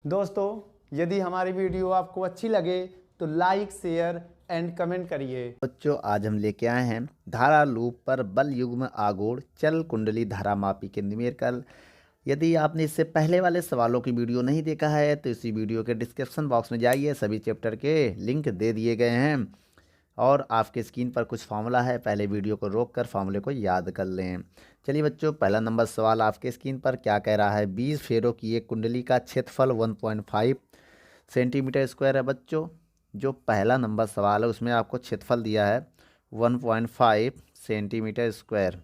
दोस्तों, यदि हमारी वीडियो आपको अच्छी लगे तो लाइक, शेयर एंड कमेंट करिए। बच्चों आज हम लेके आए हैं धारा लूप पर बल युग्म आघूर्ण चल कुंडली धारा मापी के न्यूमेरिकल। यदि आपने इससे पहले वाले सवालों की वीडियो नहीं देखा है तो इसी वीडियो के डिस्क्रिप्शन बॉक्स में जाइए, सभी चैप्टर के लिंक दे दिए गए हैं और आपके स्क्रीन पर कुछ फार्मूला है, पहले वीडियो को रोक कर फार्मूले को याद कर लें। चलिए बच्चों, पहला नंबर सवाल आपके स्क्रीन पर क्या कह रहा है। 20 फेरों की एक कुंडली का क्षेत्रफल 1.5 सेंटीमीटर स्क्वायर है। बच्चों जो पहला नंबर सवाल है उसमें आपको क्षेत्रफल दिया है 1.5 सेंटीमीटर स्क्वायर।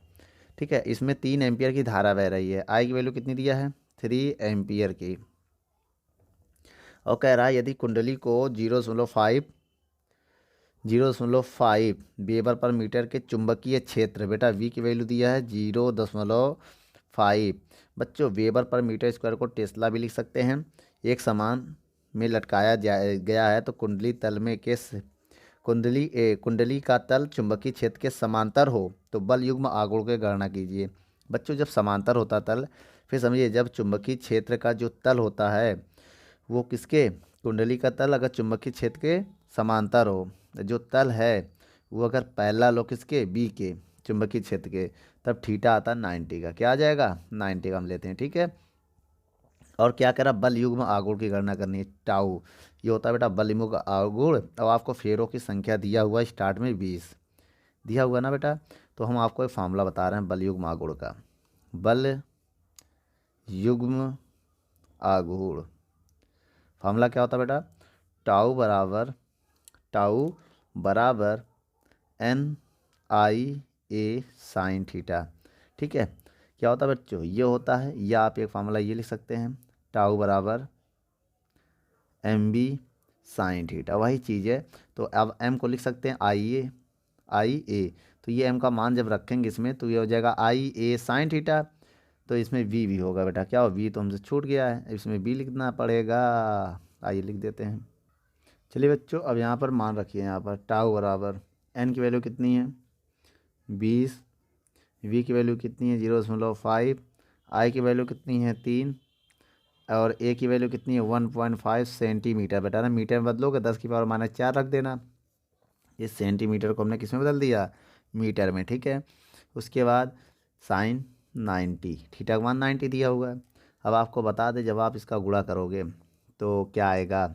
ठीक है, इसमें 3 एम्पियर की धारा बह रही है। आई की वैल्यू कितनी दिया है? 3 एम्पियर की। और कह रहा है यदि कुंडली को 0.5 वेबर पर मीटर के चुंबकीय क्षेत्र, बेटा वी की वैल्यू दिया है 0.5। बच्चों वेबर पर मीटर स्क्वायर को टेस्ला भी लिख सकते हैं। एक समान में लटकाया गया है तो कुंडली तल में कुंडली का तल चुंबकीय क्षेत्र के समांतर हो तो बल युग्म आघूर्ण की गणना कीजिए। बच्चों जब समांतर होता तल, फिर समझिए जब चुंबकीय क्षेत्र का जो तल होता है वो किसके, कुंडली का तल अगर चुंबकीय क्षेत्र के समांतर हो, जो तल है वो अगर पहला लो किसके, बी के चुंबकीय क्षेत्र के, तब थीटा आता है 90 का। क्या आ जाएगा? 90 का हम लेते हैं। ठीक है, और क्या कह रहा, बल युग्म आघूर्ण की गणना करनी है, टाउ। ये होता है बेटा बल युग्म आघूर्ण। अब आपको फेरों की संख्या दिया हुआ है स्टार्ट में 20 दिया हुआ ना बेटा, तो हम आपको एक फार्मूला बता रहे हैं बल युग्म आघूर्ण का। बल युग्म आघूर्ण फार्मूला क्या होता है बेटा? टाउ बराबर एन आई ए साइन थीटा। ठीक है, क्या होता है बच्चों? ये होता है, या आप एक फार्मूला ये लिख सकते हैं, टाउ बराबर एम बी साइन थीटा, वही चीज़ है। तो अब एम को लिख सकते हैं आई ए। तो ये एम का मान जब रखेंगे इसमें तो ये हो जाएगा आई ए साइन थीटा। तो इसमें वी भी होगा बेटा। क्या हो, वी तो हमसे छूट गया है, इसमें बी लिखना पड़ेगा। आइए लिख देते हैं। चलिए बच्चों, अब यहाँ पर मान रखिए, यहाँ पर टाउ बराबर एन की वैल्यू कितनी है 20, वी की वैल्यू कितनी है 0.5, आई की वैल्यू कितनी है 3, और ए की वैल्यू कितनी है 1.5 सेंटीमीटर। बेटा ना मीटर में बदलोगे 10⁻⁴ रख देना। इस सेंटीमीटर को हमने किस में बदल दिया, मीटर में। ठीक है, उसके बाद साइन 90, थीटा का मान 90 दिया हुआ है। अब आपको बता दें जब आप इसका गुणा करोगे तो क्या आएगा,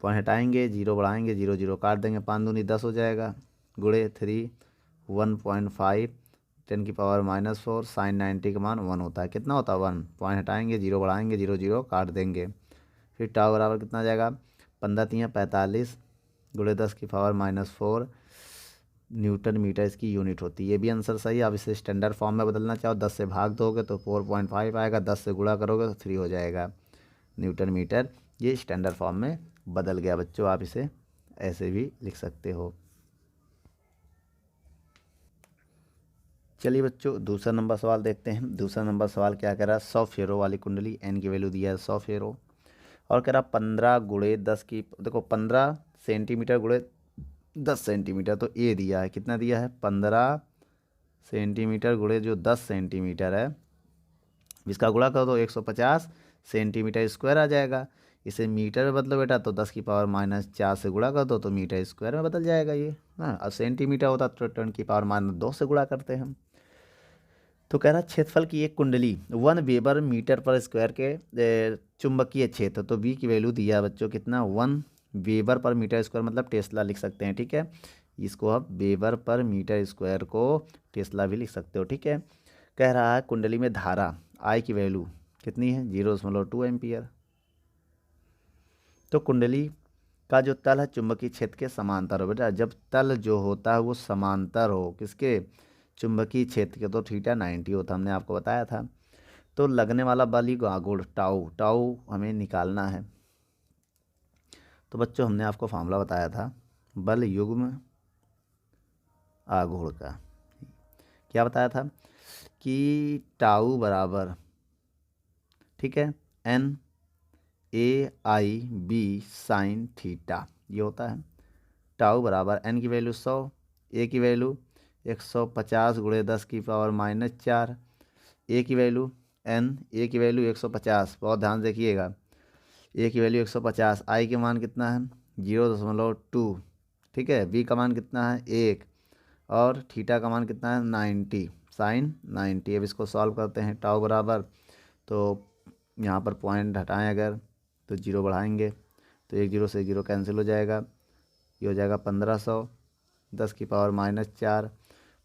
पॉइंट हटाएंगे, जीरो बढ़ाएंगे, जीरो जीरो काट देंगे, 5 दूनी 10 हो जाएगा, गुणे 3 1.5 10⁻⁻⁴ साइन 90 का मान 1 होता है। कितना होता है 1, पॉइंट हटाएंगे, जीरो बढ़ाएंगे, जीरो जीरो काट देंगे। फिर टाउ बराबर कितना आ जाएगा, 15 3 45 गुणे 10⁻⁻⁴ न्यूटन मीटर इसकी यूनिट होती है। ये भी आंसर सही है। आप इसे स्टैंडर्ड फॉर्म में बदलना चाहो 10 से भाग दोगे तो 4.5 आएगा, 10 से गुणा करोगे तो 3 हो जाएगा न्यूटन मीटर। ये स्टैंडर्ड फॉर्म में बदल गया बच्चों, आप इसे ऐसे भी लिख सकते हो। चलिए बच्चों दूसरा नंबर सवाल देखते हैं। दूसरा नंबर सवाल क्या कह रहा है, 100 फेरों वाली कुंडली, एन की वैल्यू दिया है 100 फेरों, और कह रहा 15 गुणे 10 की, देखो 15 सेंटीमीटर गुणे 10 सेंटीमीटर, तो ए दिया है, कितना दिया है 15 सेंटीमीटर गुणे जो 10 सेंटीमीटर है, इसका गुणा कर दो 150 सेंटीमीटर स्क्वायर आ जाएगा। इसे मीटर में बदलो बेटा तो 10⁻⁻⁴ से गुणा कर दो तो मीटर स्क्वायर में बदल जाएगा ये। हाँ, और सेंटीमीटर होता तो 10⁻2 से गुणा करते हम। तो कह रहा क्षेत्रफल की एक कुंडली 1 वेबर मीटर पर स्क्वायर के चुंबकीय क्षेत्र, तो बी की वैल्यू दिया है बच्चों कितना 1 वेबर पर मीटर स्क्वायर, मतलब टेस्ला लिख सकते हैं। ठीक है, इसको आप वेबर पर मीटर स्क्वायर को टेस्ला भी लिख सकते हो। ठीक है, कह रहा है कुंडली में धारा आई की वैल्यू कितनी है 0.2 एम्पियर। तो कुंडली का जो तल है चुंबकीय क्षेत्र के समांतर हो। बेटा जब तल जो होता है वो समांतर हो किसके, चुंबकीय क्षेत्र के, तो थीटा 90 होता, हमने आपको बताया था। तो लगने वाला बल ही आघूर्ण टाउ हमें निकालना है। तो बच्चों हमने आपको फार्मूला बताया था बल युग्म आघूर्ण का। क्या बताया था कि टाउ बराबर, ठीक है, N A I B sine theta, ये होता है। टाउ बराबर एन की वैल्यू 100, ए की वैल्यू 150 गुणे 10⁻⁻⁴, ए की वैल्यू 150, बहुत ध्यान से देखिएगा, ए की वैल्यू 150, आई के मान कितना है 0.2, ठीक है। बी का मान कितना है 1 और थीटा का मान कितना है 90 साइन 90। अब इसको सॉल्व करते हैं, टाउ बराबर, तो यहाँ पर पॉइंट हटाएं अगर तो 0 बढ़ाएंगे तो 1 0 से 0 कैंसिल हो जाएगा, ये हो जाएगा 1500 10 की पावर -4,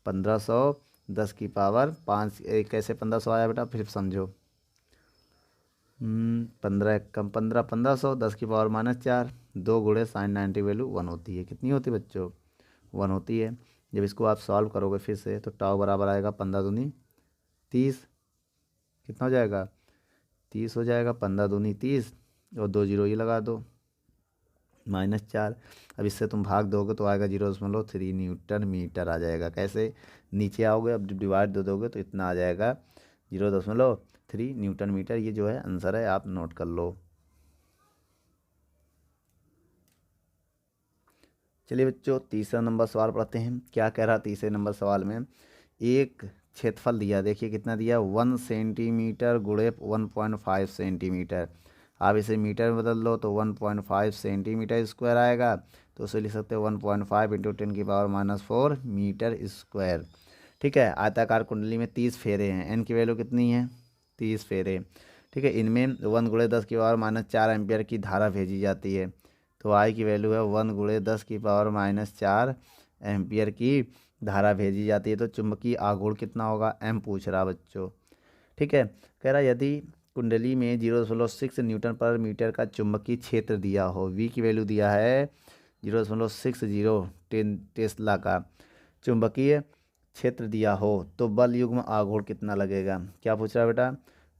1500 10 की पावर 5। कैसे 1500 आया बेटा, फिर समझो। 15 कम 15, 1500 10 की पावर -4, 2 गुणे साइन 90 वैल्यू 1 होती है। कितनी होती है बच्चों, 1 होती है। जब इसको आप सॉल्व करोगे फिर से तो टाउ बराबर आएगा 15 दूनी 30, कितना हो जाएगा 30 हो जाएगा, 15 दूनी 30 और 2 0 ये लगा दो -4। अब इससे तुम भाग दोगे तो आएगा 0.3 न्यूटन मीटर आ जाएगा। कैसे, नीचे आओगे अब डिवाइड दे दोगे तो इतना आ जाएगा 0.3 न्यूटन मीटर। ये जो है आंसर है, आप नोट कर लो। चलिए बच्चों तीसरा नंबर सवाल पढ़ते हैं। क्या कह रहा तीसरे नंबर सवाल में, एक क्षेत्रफल दिया, देखिए कितना दिया 1 सेंटीमीटर गुणे 1.5 सेंटीमीटर। आप इसे मीटर में बदल लो तो 1.5 सेंटीमीटर स्क्वायर आएगा, तो उसे लिख सकते हो 1.5 इंटू 10⁻⁴ मीटर स्क्वायर। ठीक है। आयताकार कुंडली में 30 फेरे हैं, एन की वैल्यू कितनी है 30 फेरे। ठीक है। इनमें 1 गुणे 10⁻⁴ एम्पियर की धारा भेजी जाती है, तो आई की वैल्यू है 1 गुणे 10⁻⁴ एम्पियर की धारा भेजी जाती है। तो चुंबकीय आघूर्ण कितना होगा, एम पूछ रहा बच्चों। ठीक है। कह रहा यदि कुंडली में 0.6 न्यूटन पर मीटर का चुंबकीय क्षेत्र दिया हो, वी की वैल्यू दिया है 0.60 टेस्ला का चुंबकीय क्षेत्र दिया हो, तो बल युग्म आघूर्ण कितना लगेगा। क्या पूछ रहा है बेटा,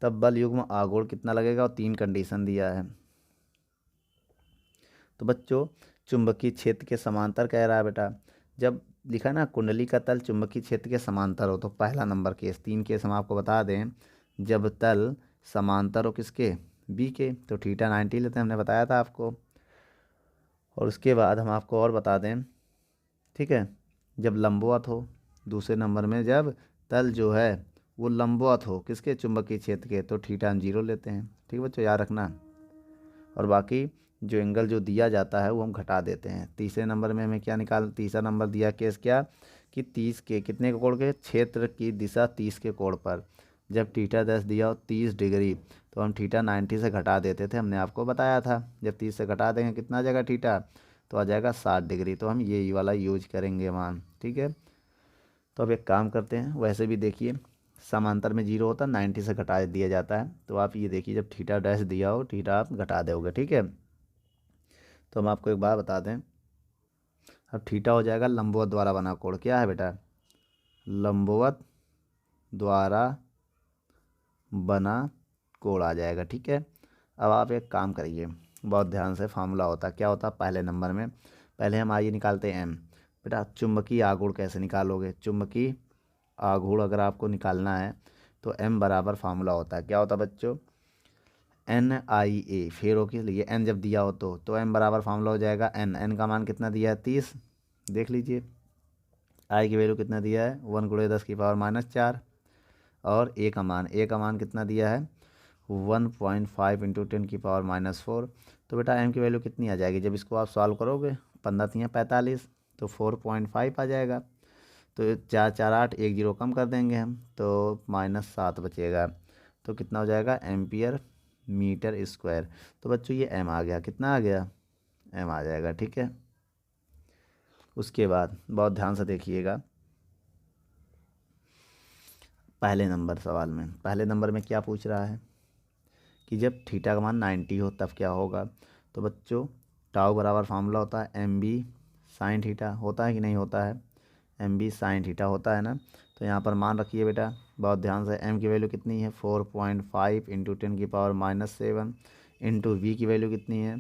तब बल युग्म आघूर्ण कितना लगेगा, और 3 कंडीशन दिया है। तो बच्चों चुंबकीय क्षेत्र के समांतर कह रहा है बेटा, जब लिखा ना कुंडली का तल चुंबकीय क्षेत्र के समांतर हो, तो पहला नंबर केस, 3 केस हम आपको बता दें। जब तल समांतर हो किसके, बी के, तो थीटा 90 लेते हैं, हमने बताया था आपको। और उसके बाद हम आपको और बता दें, ठीक है, जब लंबवत हो, दूसरे नंबर में जब तल जो है वो लंबवत हो किसके, चुंबकीय क्षेत्र के, तो थीटा हम 0 लेते हैं। ठीक है बच्चों, याद रखना। और बाकी जो एंगल जो दिया जाता है वो हम घटा देते हैं। तीसरे नंबर में हमें क्या निकाल, तीसरा नंबर दिया केस क्या, कि 30 के कितने के कोण के, क्षेत्र की दिशा 30 के कोण पर जब थीटा 10 दिया हो 30 डिग्री, तो हम थीटा 90 से घटा देते थे, हमने आपको बताया था। जब 30 से घटा देंगे कितना आ जाएगा थीटा, तो आ जाएगा 60 डिग्री। तो हम ये वाला यूज करेंगे मान। ठीक है। तो अब एक काम करते हैं, वैसे भी देखिए समांतर में 0 होता है, 90 से घटा दिया जाता है। तो आप ये देखिए जब थीटा डैश दिया हो थीटा आप घटा दोगे। ठीक है। तो हम आपको एक बात बता दें, अब थीटा हो जाएगा लंबवत द्वारा बना कोण। क्या है बेटा, लंबवत द्वारा बना कोण आ जाएगा। ठीक है। अब आप एक काम करिए, बहुत ध्यान से, फार्मूला होता क्या होता पहले नंबर में, पहले हम आइए निकालते हैं एम। बेटा चुंबकीय आघूर्ण कैसे निकालोगे, चुंबकीय आघूर्ण अगर आपको निकालना है तो एम बराबर फार्मूला होता है, क्या होता है बच्चों, NIA, फेरों के लिए एन जब दिया हो तो एम बराबर फार्मूला हो जाएगा एन का मान कितना दिया है 30, देख लीजिए। आई की वैल्यू कितना दिया है 1 गुणे 10⁻⁴, और ए का मान कितना दिया है 1.5 इंटू 10⁻⁴। तो बेटा एम की वैल्यू कितनी आ जाएगी, जब इसको आप सॉल्व करोगे 15×3 = 45, तो 4.5 आ जाएगा। तो 4 4 8 1 0 कम कर देंगे हम, तो -7 बचेगा। तो कितना हो जाएगा एम्पियर मीटर स्क्वायर। तो बच्चों ये एम आ गया, कितना आ गया एम आ जाएगा। ठीक है। उसके बाद बहुत ध्यान से देखिएगा, पहले नंबर में क्या पूछ रहा है कि जब थीटा का मान 90 हो तब क्या होगा। तो बच्चों टाउ बराबर फार्मूला होता है MB साइन थीटा, होता है कि नहीं होता है, MB साइन थीटा होता है ना। तो यहाँ पर मान रखिए बेटा बहुत ध्यान से, एम की वैल्यू कितनी है 4.5 इंटू 10⁻⁻7 इंटू वी की वैल्यू कितनी है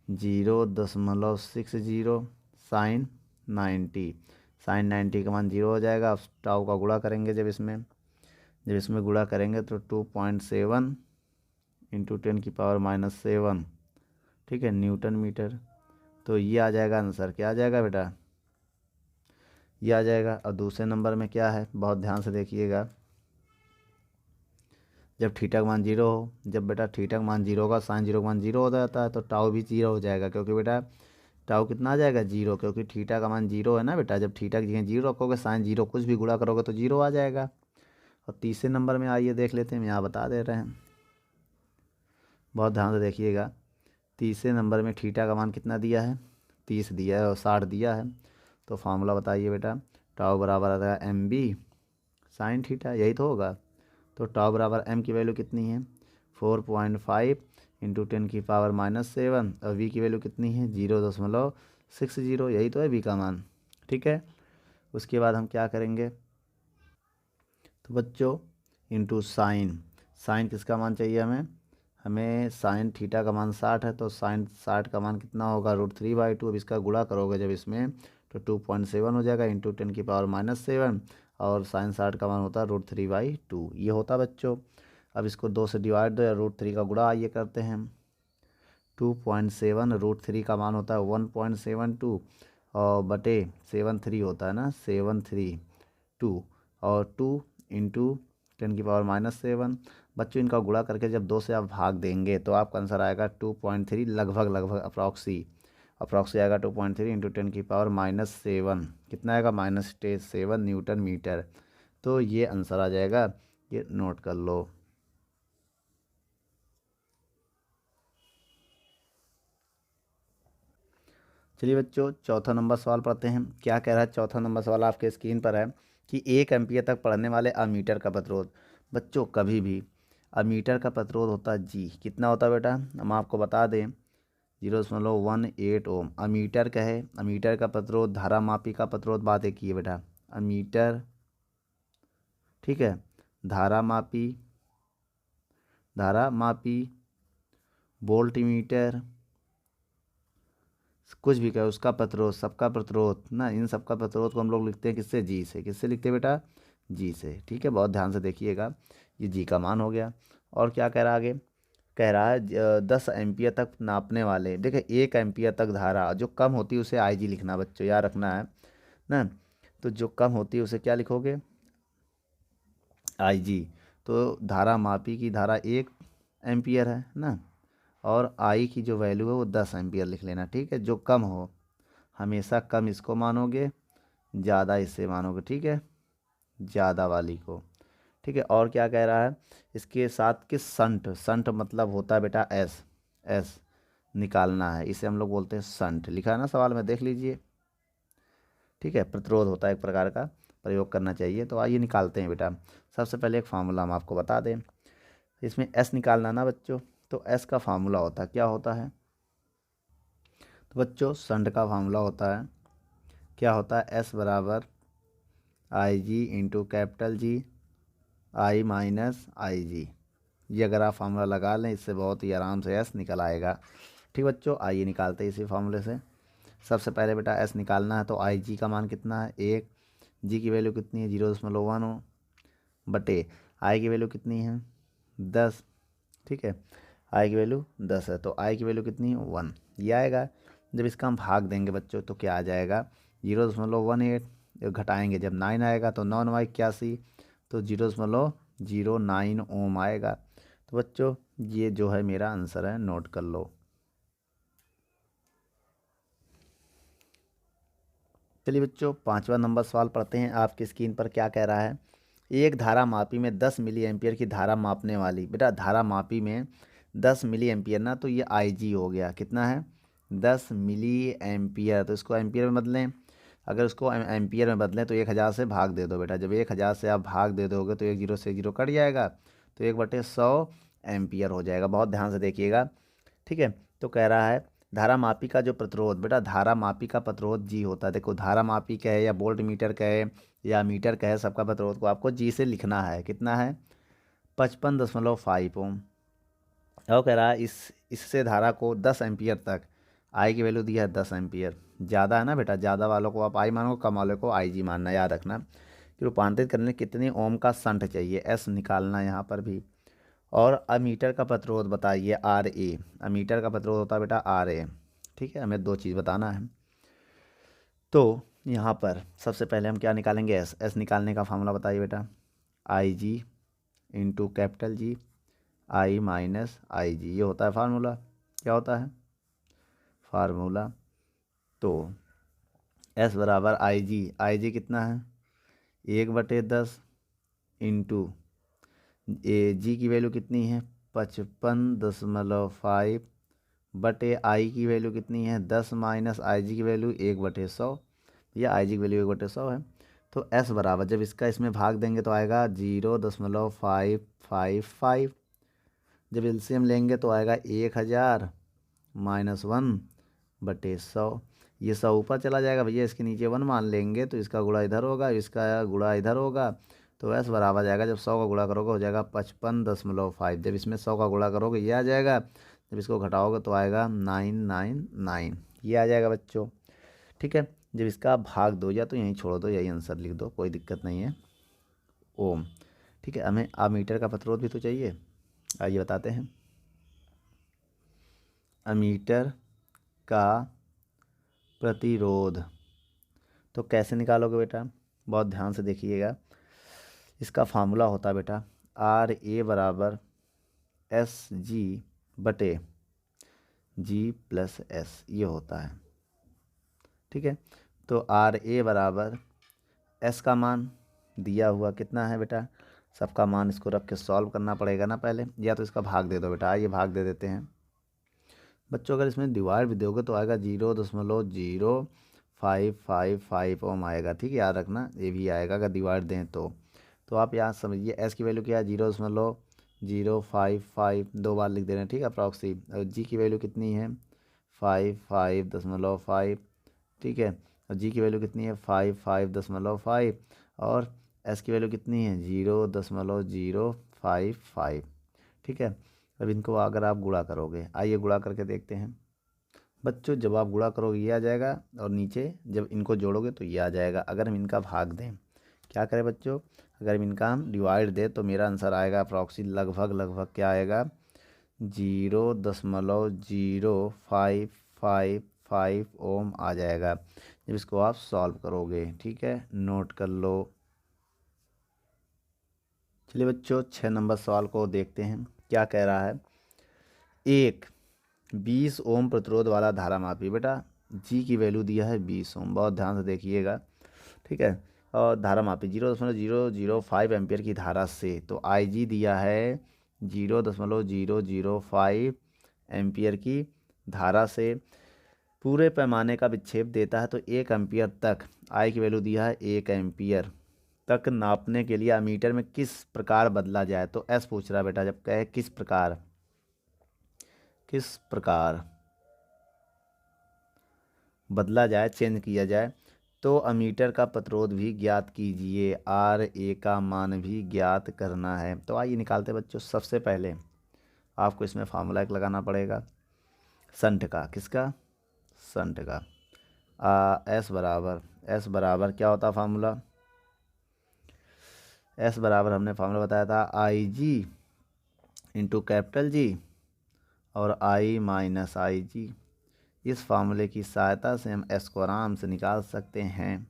0.60 साइन 90। साइन 90 का मान 0 हो जाएगा। अब टाउ का गुणा करेंगे, जब इसमें गुणा करेंगे तो 2.7 इंटू 10⁻⁷, ठीक है, न्यूटन मीटर। तो ये आ जाएगा आंसर, क्या आ जाएगा बेटा, ये आ जाएगा। और दूसरे नंबर में क्या है, बहुत ध्यान से देखिएगा, जब थीटा का मान 0 हो, जब बेटा थीटा का मान 0 होगा, साइन 0 का मान 0 हो जाता है, तो टाउ भी 0 हो जाएगा, क्योंकि बेटा टाउ कितना आ जाएगा 0, क्योंकि थीटा का मान 0 है ना बेटा। जब थीटा की जगह 0 रखोगे, साइन 0 कुछ भी गुणा करोगे तो 0 आ जाएगा। और तीसरे नंबर में आइए देख लेते हैं, यहाँ बता दे रहे हैं, बहुत ध्यान से देखिएगा। तीसरे नंबर में थीटा का मान कितना दिया है, 30 दिया है और 60 दिया है। तो फार्मूला बताइए बेटा, टाउ बराबर आता है एम बी साइन थीटा, यही तो होगा। तो टाउ बराबर एम की वैल्यू कितनी है 4.5 इंटू 10⁻⁻7 और वी की वैल्यू कितनी है 0.60, यही तो है वी का मान। ठीक है, उसके बाद हम क्या करेंगे, तो बच्चों इंटू साइन, साइन किसका मान चाहिए हमें साइन थीटा का मान 60 है, तो साइन 60 का मान कितना होगा √3/2। अब इसका गुणा करोगे जब इसमें तो 2.7 हो जाएगा इंटू 10⁻⁻7 और साइन 60 का मान होता है √3/2, ये होता बच्चों। अब इसको 2 से डिवाइड दो या √3 का गुणा ये करते हैं। 2.7 √3 का मान होता है 1.72 और बटे 73 होता है ना 732 और 2 इंटू 10⁻⁻7। बच्चों इनका गुणा करके जब 2 से आप भाग देंगे तो आपका आंसर आएगा 2.3, लगभग अप्रॉक्सी आएगा 2.3 इंटू 10⁻⁻7, कितना आएगा -7 न्यूटन मीटर। तो ये आंसर आ जाएगा, ये नोट कर लो। चलिए बच्चों चौथा नंबर सवाल पढ़ते हैं। क्या कह रहा है चौथा नंबर सवाल, आपके स्क्रीन पर है कि 1 एम्पियर तक पढ़ने वाले अमीटर का प्रतिरोध। बच्चों कभी भी अमीटर का प्रतिरोध होता है जी, कितना होता है बेटा, हम आपको बता दें 0.18 ओम। अमीटर का है, अमीटर का प्रतिरोध, धारा मापी का प्रतिरोध, बात एक ही है बेटा, अमीटर, ठीक है, धारा मापी वोल्टमीटर, कुछ भी कहे उसका प्रतिरोध, सबका प्रतिरोध ना, इन सबका प्रतिरोध को हम लोग लिखते हैं किससे, जी से। किससे लिखते हैं बेटा, जी से। ठीक है, बहुत ध्यान से देखिएगा, ये जी का मान हो गया। और क्या कह रहा है आगे, कह रहा है 10 एम्पियर तक नापने वाले, देखिए 1 एम्पियर तक धारा जो कम होती है उसे आई जी लिखना बच्चों, याद रखना है ना। तो जो कम होती है उसे क्या लिखोगे, आई जी। तो धारा मापी की धारा 1 एम्पियर है ना, और आई की जो वैल्यू है वो 10 एम्पियर लिख लेना। ठीक है, जो कम हो हमेशा कम इसको मानोगे, ज़्यादा इससे मानोगे, ठीक है, ज़्यादा वाली को। ठीक है, और क्या कह रहा है इसके साथ कि संट मतलब होता है बेटा एस निकालना है, इसे हम लोग बोलते हैं संट, लिखा है ना सवाल में, देख लीजिए। ठीक है, प्रतिरोध होता है एक प्रकार का, प्रयोग करना चाहिए। तो आइए निकालते हैं बेटा। सबसे पहले एक फार्मूला हम आपको बता दें, इसमें एस निकालना ना बच्चों, तो एस का फार्मूला होता है, क्या होता है, तो बच्चों संट का फार्मूला होता है, क्या होता है, एस बराबर आई जी इंटू कैपिटल जी आई माइनस आई जी। ये अगर आप फार्मूला लगा लें इससे बहुत ही आराम से एस निकल आएगा। ठीक बच्चों, आइए निकालते हैं इसी फार्मूले से। सबसे पहले बेटा एस निकालना है, तो आई जी का मान कितना है 1, जी की वैल्यू कितनी है 0.1 बटे आई की वैल्यू कितनी है 10। ठीक है, आई की वैल्यू 10 है, तो आई की वैल्यू कितनी है 1, ये आएगा। जब इसका हम भाग देंगे बच्चों तो क्या आ जाएगा 0.18, घटाएंगे जब 9 आएगा तो 9×9 = 81, तो 0.09 ओम आएगा। तो बच्चों ये जो है मेरा आंसर है, नोट कर लो। चलिए बच्चों पांचवा नंबर सवाल पढ़ते हैं। आपकी स्क्रीन पर क्या कह रहा है, एक धारा मापी में 10 मिली एम्पियर की धारा मापने वाली, बेटा धारा मापी में 10 मिली एम्पियर ना, तो ये आई जी हो गया, कितना है 10 मिली एम्पियर, तो इसको एम्पियर में बदलें। अगर उसको एम्पियर में बदलें तो 1000 से भाग दे दो बेटा, जब 1000 से आप भाग दे दोगे तो 1 0 से 1 0 कट जाएगा, तो 1/100 एम्पियर हो जाएगा। बहुत ध्यान से देखिएगा। ठीक है, तो कह रहा है धारा मापी का जो प्रतिरोध, बेटा धारा मापी का प्रतिरोध जी होता है। देखो धारा मापी का है या वोल्ट मीटर का है या मीटर का है, सबका प्रतिरोध को आपको जी से लिखना है, कितना है 55.5 ओम। और कह रहा है इससे धारा को 10 एम्पियर तक, आई की वैल्यू दिया है 10 एम्पियर, ज़्यादा है ना बेटा, ज़्यादा वालों को आप आई मानोगे, कम वालों को आई जी मानना, याद रखना। कि रूपांतरित करने कितने ओम का संट चाहिए, एस निकालना यहाँ पर भी। और अमीटर का प्रतिरोध बताइए आर ए, अमीटर का प्रतिरोध होता है बेटा आर ए। ठीक है, हमें 2 चीज़ बताना है। तो यहाँ पर सबसे पहले हम क्या निकालेंगे, एस निकालने का फार्मूला बताइए बेटा, आई जी इंटू कैपिटल जी आई माइनस आई जी, ये होता है फार्मूला। क्या होता है फार्मूला? तो एस बराबर आई जी कितना है 1/10 इंटू जी की वैल्यू कितनी है 55.5 बटे आई की वैल्यू कितनी है 10 माइनस आई जी की वैल्यू 1/100, या आई जी की वैल्यू 1/100 है। तो एस बराबर जब इसका इसमें भाग देंगे तो आएगा 0.555। जब एलसीएम लेंगे तो आएगा 1000 माइनस 1/100। ये 100 ऊपर चला जाएगा भैया, इसके नीचे 1 मान लेंगे तो इसका गुणा इधर होगा, इसका गुणा इधर होगा। तो एस बराबर जाएगा, जब 100 का गुणा करोगे हो जाएगा 55.5। जब इसमें 100 का गुणा करोगे ये आ जाएगा, जब इसको घटाओगे तो आएगा 999, ये आ जाएगा बच्चों। ठीक है, जब इसका भाग दो या तो यहीं छोड़ दो, यही आंसर लिख दो, कोई दिक्कत नहीं है। ओम। ठीक है, हमें अमीटर का प्रतिरोध भी तो चाहिए, आइए बताते हैं। अमीटर का प्रतिरोध तो कैसे निकालोगे बेटा, बहुत ध्यान से देखिएगा। इसका फार्मूला होता है बेटा आर ए बराबर एस जी बटे जी प्लस एस, ये होता है। ठीक है, तो आर ए बराबर एस का मान दिया हुआ कितना है बेटा, सबका मान इसको रख के सॉल्व करना पड़ेगा ना पहले, या तो इसका भाग दे दो बेटा। आइए भाग दे देते हैं बच्चों। अगर इसमें डिवाइड भी दोगे तो आएगा 0.0555 ओम आएगा। ठीक है, याद रखना ये भी आएगा अगर डिवाइड दें तो आप यहाँ समझिए एस की वैल्यू क्या है 0.055, 2 बार लिख दे रहे हैं। ठीक है, अप्रॉक्सी। और जी की वैल्यू कितनी है 55.5। ठीक है, और जी की वैल्यू कितनी है 55.5, और एस की वैल्यू कितनी है 0.055। ठीक है, अब इनको अगर आप गुणा करोगे, आइए गुणा करके देखते हैं बच्चों। जब आप गुणा करोगे ये आ जाएगा, और नीचे जब इनको जोड़ोगे तो ये आ जाएगा। अगर हम इनका भाग दें, क्या करें बच्चों, अगर हम इनका हम डिवाइड दें तो मेरा आंसर आएगा अप्रॉक्सी लगभग क्या आएगा 0.0555 ओम आ जाएगा जब इसको आप सॉल्व करोगे। ठीक है, नोट कर लो। चलिए बच्चों 6 नंबर सवाल को देखते हैं, क्या कह रहा है। एक 20 ओम प्रतिरोध वाला धारा मापी। बेटा जी की वैल्यू दिया है 20 ओम, बहुत ध्यान से देखिएगा। ठीक है, और धारा मापी 0.005 एम्पियर की धारा से, तो आई जी दिया है 0.005 एम्पियर की धारा से पूरे पैमाने का विक्षेप देता है, तो 1 एम्पियर तक आई की वैल्यू दिया है 1 एम्पियर तक नापने के लिए अमीटर में किस प्रकार बदला जाए। तो एस पूछ रहा है बेटा, जब कहे किस प्रकार बदला जाए, चेंज किया जाए, तो अमीटर का प्रतिरोध भी ज्ञात कीजिए, आर ए का मान भी ज्ञात करना है। तो आइए निकालते बच्चों। सबसे पहले आपको इसमें फार्मूला एक लगाना पड़ेगा संट का। किसका? संट का। एस बराबर क्या होता फार्मूला, एस बराबर हमने फार्मूला बताया था आई जी इंटू कैपिटल जी और आई माइनस आई जी। इस फार्मूले की सहायता से हम एस को आराम से निकाल सकते हैं।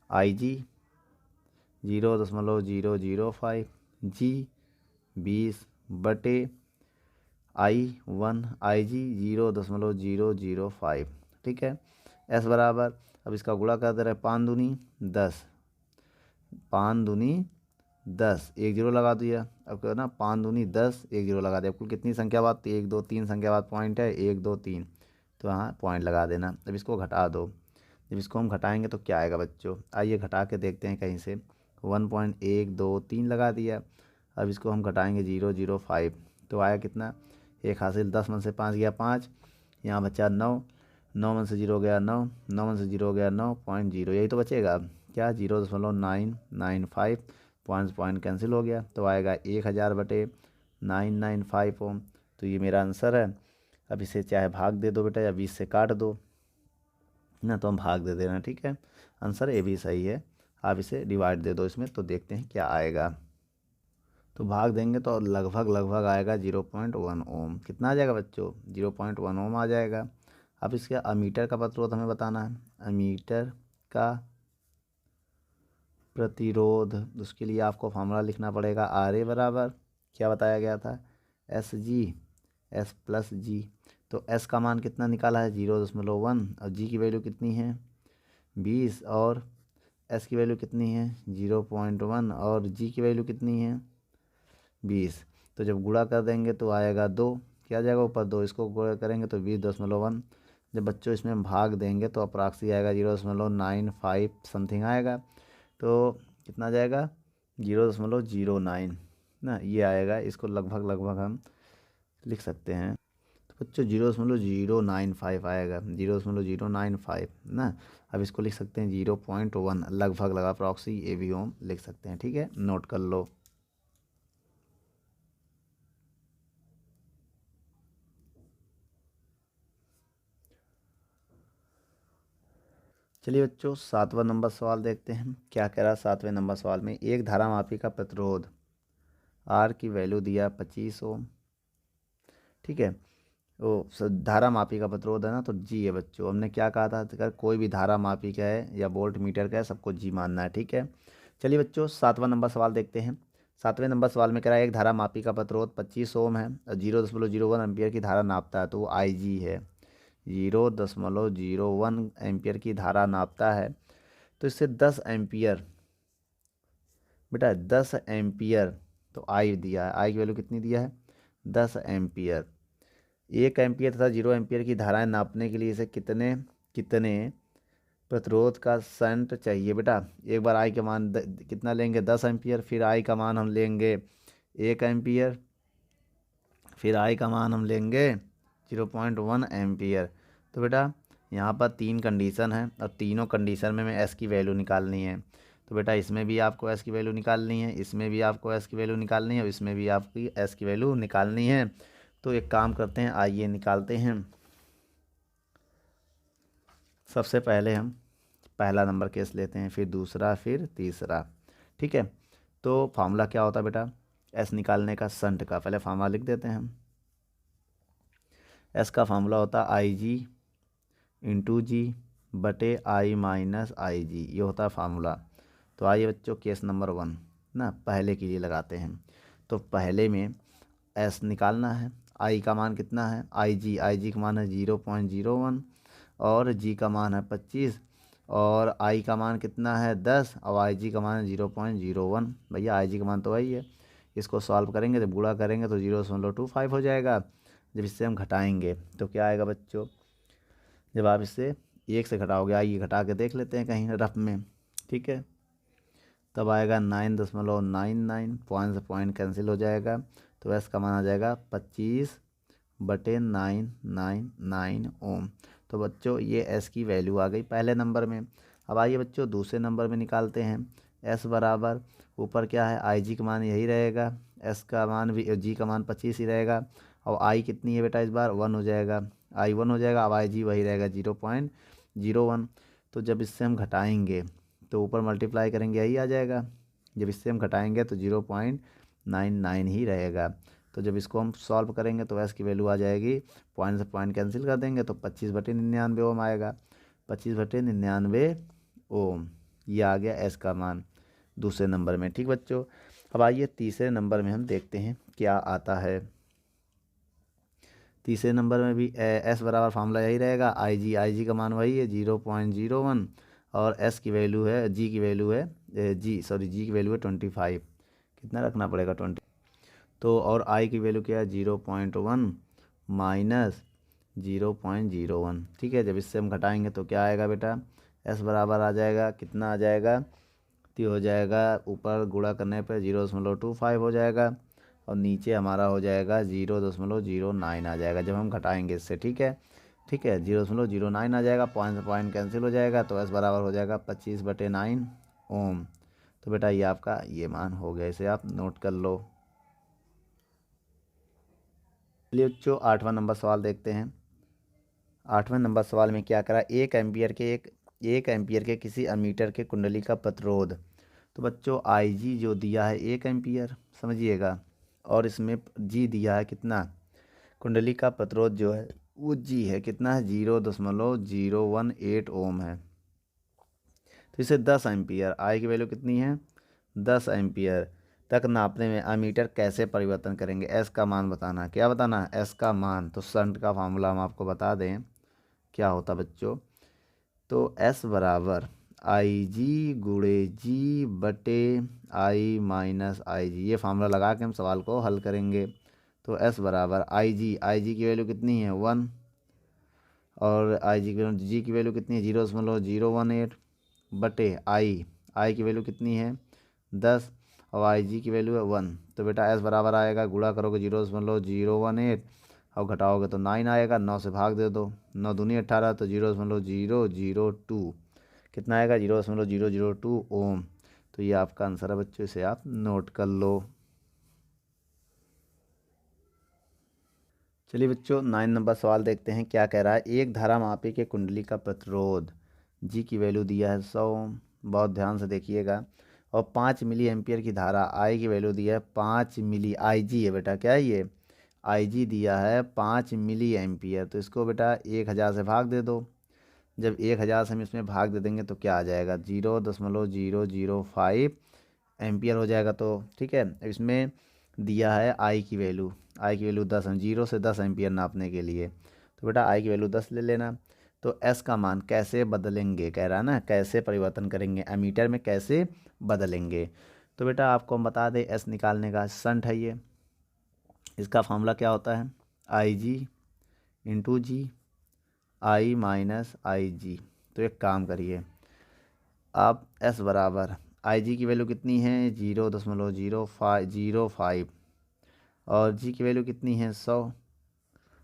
आई जी 0.005, जी 20 बटे आई 1, आई जी 0.005। ठीक है, एस बराबर, अब इसका गुणा कर दे रहे 5 दूनी 10, 5 दूनी 10, 1 0 लगा दिया। अब क्या ना 5 दूनी 10, 1 0 लगा दिया। कुल कितनी संख्या बाद 1 2 3 संख्या बाद पॉइंट है 1 2 3, तो यहाँ पॉइंट लगा देना। अब इसको घटा दो, जब इसको हम घटाएंगे तो क्या आएगा बच्चों, आइए घटा के देखते हैं कहीं से। 1.123 लगा दिया। अब इसको हम घटाएंगे 0.05, तो आया कितना, 1 हासिल, 10 में से 5 गया 5, यहाँ बचा 9, 9 में से 0 गया 9, 9 में से 0 गया 9.0, यही तो बचेगा। अब क्या 0.995, पॉइंट कैंसिल हो गया, तो आएगा 1000 बटे 995 ओम। तो ये मेरा आंसर है। अब इसे चाहे भाग दे दो बेटा या 20 से काट दो ना, तो हम भाग दे देना। ठीक है, आंसर ए भी सही है। आप इसे डिवाइड दे दो इसमें, तो देखते हैं क्या आएगा। तो भाग देंगे तो लगभग आएगा 0.1 ओम। कितना आ जाएगा बच्चों 0.1 ओम आ जाएगा। अब इसके अमीटर का प्रतिरोध हमें बताना है। अमीटर का प्रतिरोध, उसके लिए आपको फार्मूला लिखना पड़ेगा आर ए बराबर क्या बताया गया था एस प्लस जी। तो एस का मान कितना निकाला है 0.1 और जी की वैल्यू कितनी है 20 और एस की वैल्यू कितनी है 0.1 और जी की वैल्यू कितनी है 20। तो जब गुणा कर देंगे तो आएगा 2, क्या जाएगा ऊपर 2, इसको गुणा करेंगे तो 20.1। जब बच्चों इसमें भाग देंगे तो अप्रॉक्सी आएगा 0.95 समथिंग आएगा। तो कितना जाएगा 0.09 ना, ये आएगा। इसको लगभग लगभग हम लिख सकते हैं। तो बच्चों 0.095 आएगा, 0.095 ना। अब इसको लिख सकते हैं 0.1, लगभग लगा प्रॉक्सी, ये भी हम लिख सकते हैं। ठीक है, नोट कर लो। चलिए बच्चों 7वां नंबर सवाल देखते हैं क्या कह रहा है। 7वें नंबर सवाल में एक धारामापी का प्रतिरोध आर की वैल्यू दिया 25 ओम। ठीक है, वो धारा मापी का प्रतिरोध है ना, तो जी है बच्चों। हमने क्या कहा था, अगर कोई भी धारा मापी का है या वोल्ट मीटर का है, सबको जी मानना है। ठीक है, चलिए बच्चों 7वां नंबर सवाल देखते हैं। 7वें नंबर सवाल में कह रहा है एक धारा मापी का प्रतिरोध 25 ओम है और 0.01 एम्पियर की धारा नापता है, तो वो आई जी है। 0.01 एम्पियर की धारा नापता है, तो इससे 10 एम्पियर बेटा 10 एम्पियर, तो आई दिया है, आई की वैल्यू कितनी दिया है 10 एम्पियर। 1 एम्पियर तथा 0 एम्पियर की धाराएं नापने के लिए इसे कितने कितने प्रतिरोध का शंट चाहिए बेटा। एक बार आई का मान कितना लेंगे 10 एम्पियर, फिर आई का मान हम लेंगे 1 एम्पियर, फिर आई का मान हम लेंगे 0.1 एम्पियर। तो बेटा यहाँ पर 3 कंडीशन है और तीनों कंडीशन में एस की वैल्यू निकालनी है। तो बेटा इसमें भी आपको एस की वैल्यू निकालनी है, इसमें भी आपको एस की वैल्यू निकालनी है और इसमें भी आपकी एस की वैल्यू निकालनी है। तो एक काम करते हैं, आइए निकालते हैं। सबसे पहले हम पहला नंबर केस लेते हैं, फिर दूसरा, फिर तीसरा। ठीक है, तो फार्मूला क्या होता है बेटा एस निकालने का, शंट का। पहले फार्मूला लिख देते हैं हम। एस का फार्मूला होता है आई जी इंटू जी बटे आई माइनस आई जी, ये होता है फार्मूला। तो आइए बच्चों केस नंबर 1 ना पहले के लिए लगाते हैं। तो पहले में एस निकालना है, आई का मान कितना है आई जी का मान है 0.01 और जी का मान है 25 और आई का मान कितना है 10 और आई जी का मान है 0.01। भैया आई जी का मान तो वही है। इसको सॉल्व करेंगे, जब गुणा करेंगे तो 0.25 हो जाएगा। जब इससे हम घटाएंगे तो क्या आएगा बच्चों, जब आप इससे 1 से घटाओगे, आइए घटा के देख लेते हैं कहीं रफ में। ठीक है, तब आएगा 9.99, पॉइंट से पॉइंट कैंसिल हो जाएगा। तो एस का मान आ जाएगा 25/999 ओम। तो बच्चों ये एस की वैल्यू आ गई पहले नंबर में। अब आइए बच्चों दूसरे नंबर में निकालते हैं। एस बराबर ऊपर क्या है आई जी का मान यही रहेगा, एस का मान भी जी का मान 25 ही रहेगा और आई कितनी है बेटा इस बार 1 हो जाएगा, आई 1 हो जाएगा। अब आई जी वही रहेगा 0.01। तो जब इससे हम घटाएंगे तो ऊपर मल्टीप्लाई करेंगे यही आ जाएगा, जब इससे हम घटाएंगे तो 0.99 ही रहेगा। तो जब इसको हम सॉल्व करेंगे तो एस की वैल्यू आ जाएगी, पॉइंट से पॉइंट कैंसिल कर देंगे तो 25/99 ओम आएगा, 25/99 ओम। ये आ गया एस का मान दूसरे नंबर में। ठीक बच्चों, अब आइए तीसरे नंबर में हम देखते हैं क्या आता है। तीसरे नंबर में भी एस बराबर फार्मूला यही रहेगा, आई जी का मान वही है 0.01 और एस की वैल्यू है जी की वैल्यू है जी की वैल्यू है 25। कितना रखना पड़ेगा 20। तो और आई की वैल्यू क्या है 0.1 माइनस 0.01। ठीक है, जब इससे हम घटाएंगे तो क्या आएगा बेटा एस बराबर आ जाएगा, कितना आ जाएगा तो हो जाएगा ऊपर गुणा करने पर 0.25 हो जाएगा और नीचे हमारा हो जाएगा 0.09 आ जाएगा जब हम घटाएंगे इससे। ठीक है, 0.09 आ जाएगा, पॉइंट से पॉइंट कैंसिल हो जाएगा तो एस बराबर हो जाएगा 25/9 ओम। तो बेटा ये आपका ये मान हो गया, इसे आप नोट कर लो। चलिए बच्चों 8वां नंबर सवाल देखते हैं। 8वें नंबर सवाल में क्या करा, 1 एम्पियर के किसी अमीटर के कुंडली का प्रतिरोध। तो बच्चों आई जी जो दिया है 1 एम्पियर समझिएगा और इसमें जी दिया है कितना, कुंडली का प्रतिरोध जो है वो जी है कितना है 0.018 ओम है। तो इसे 10 एम्पियर, आई की वैल्यू कितनी है 10 एम्पियर। तक नापने में एमीटर कैसे परिवर्तन करेंगे। एस का मान बताना, क्या बताना है, एस का मान। तो शंट का फार्मूला हम आपको बता दें क्या होता बच्चों। तो एस बराबर आई जी गुणे जी बटे आई माइनस आई जी, ये फार्मूला लगा के हम सवाल को हल करेंगे। तो एस बराबर आई जी की वैल्यू कितनी है 1, और आई जी की वैल्यू कितनी है 0.018 बटे आई की वैल्यू कितनी है 10, और आई जी की वैल्यू है 1। तो बेटा एस बराबर आएगा, गुणा करोगे 0.018 और घटाओगे तो 9 आएगा, 9 से भाग दे दो, 9 दूनी 18, तो 0.002 कितना आएगा 0.002 ओम। तो ये आपका आंसर है बच्चों, इसे आप नोट कर लो। चलिए बच्चों 9 नंबर सवाल देखते हैं क्या कह रहा है। एक धारा मापी के कुंडली का प्रतिरोध जी की वैल्यू दिया है 100, बहुत ध्यान से देखिएगा, और 5 मिली एम्पियर की धारा आई की वैल्यू दिया है 5 मिली, आई जी है बेटा, क्या है ये, आई जी दिया है 5 मिली एम्पियर। तो इसको बेटा 1000 से भाग दे दो। जब 1000 से हम इसमें भाग दे देंगे तो क्या आ जाएगा 0.005 एम्पियर हो जाएगा। तो ठीक है, इसमें दिया है आई की वैल्यू 10, हम 0 से 10 एम्पियर नापने के लिए, तो बेटा आई की वैल्यू 10 ले लेना। तो एस का मान कैसे बदलेंगे, कह रहा है ना, कैसे परिवर्तन करेंगे, एमीटर में कैसे बदलेंगे। तो बेटा आपको हम बता दें एस निकालने का शंट है ये, इसका फार्मूला क्या होता है आई जी इंटू जी आई माइनस आई जी। तो एक काम करिए आप, एस बराबर आई जी की वैल्यू कितनी है 0.005 और जी की वैल्यू कितनी है 100,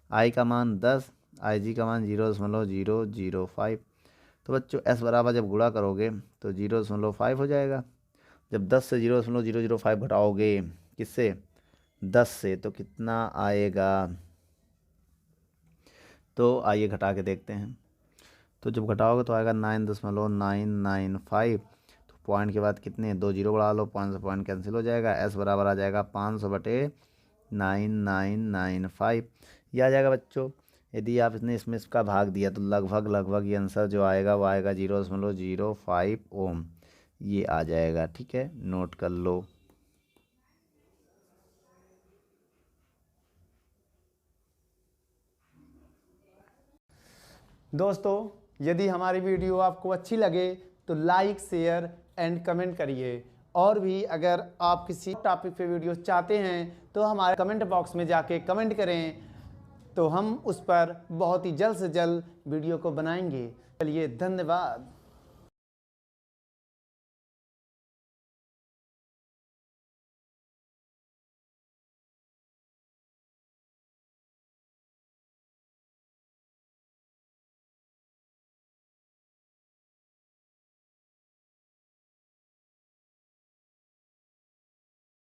आई का मान 10, आई जी का मान 0.005। तो बच्चों एस बराबर जब गुणा करोगे तो 0.5 हो जाएगा। जब 10 से 0.005 घटाओगे किससे 10 से, तो कितना आएगा, तो आइए घटा के देखते हैं। तो जब घटाओगे तो आएगा 9.995। तो पॉइंट के बाद कितने 2 जीरो बढ़ा लो, पॉइंट से पॉइंट कैंसिल हो जाएगा, एस बराबर आ जाएगा 500/9995। यह आ जाएगा बच्चों। यदि आप इसमें इसका भाग दिया तो लगभग ये आंसर जो आएगा वो आएगा 0.05 ओम, ये आ जाएगा। ठीक है, नोट कर लो। दोस्तों यदि हमारी वीडियो आपको अच्छी लगे तो लाइक शेयर एंड कमेंट करिए, और भी अगर आप किसी टॉपिक पे वीडियो चाहते हैं तो हमारे कमेंट बॉक्स में जाके कमेंट करें, तो हम उस पर बहुत ही जल्द से जल्द वीडियो को बनाएंगे। चलिए धन्यवाद।